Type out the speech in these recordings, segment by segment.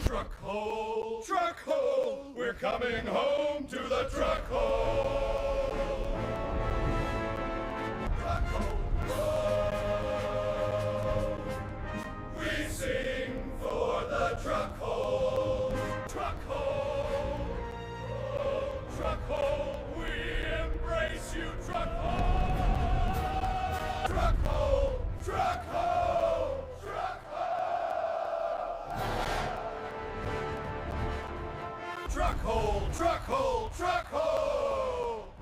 Truck hole, we're coming home to the truck hole. Truck hole, whoa. We sing for the truck hole. Truck hole, oh, truck hole, we embrace you, truck hole. Truck hole, truck hole, truck hole. Truck hole, truck hole, truck hole.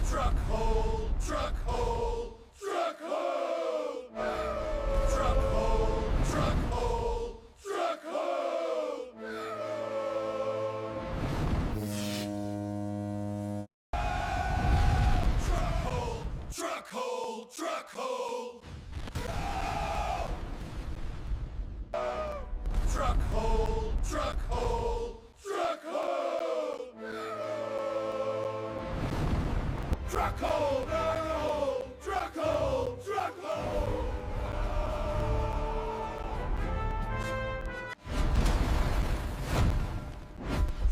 Truck hole, truck hole, truck hole. Truck hole, truck hole, truck hole. Truck hole, truck hole, truck hole. Truck hole, truck hole, truck hole. Truck hole, truck hole, truck hole.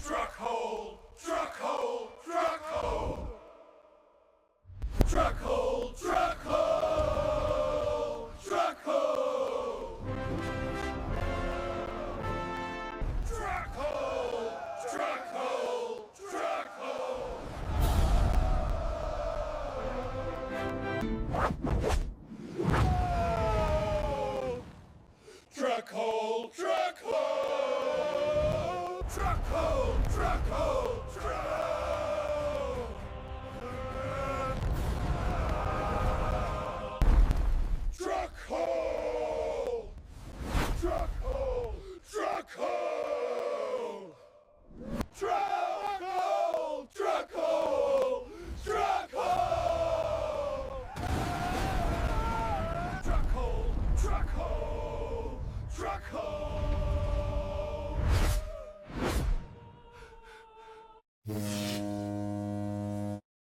Truck hole, truck hole, truck hole. Truck hole, truck hole, truck hole. Truck hole, truck hole, truck hole.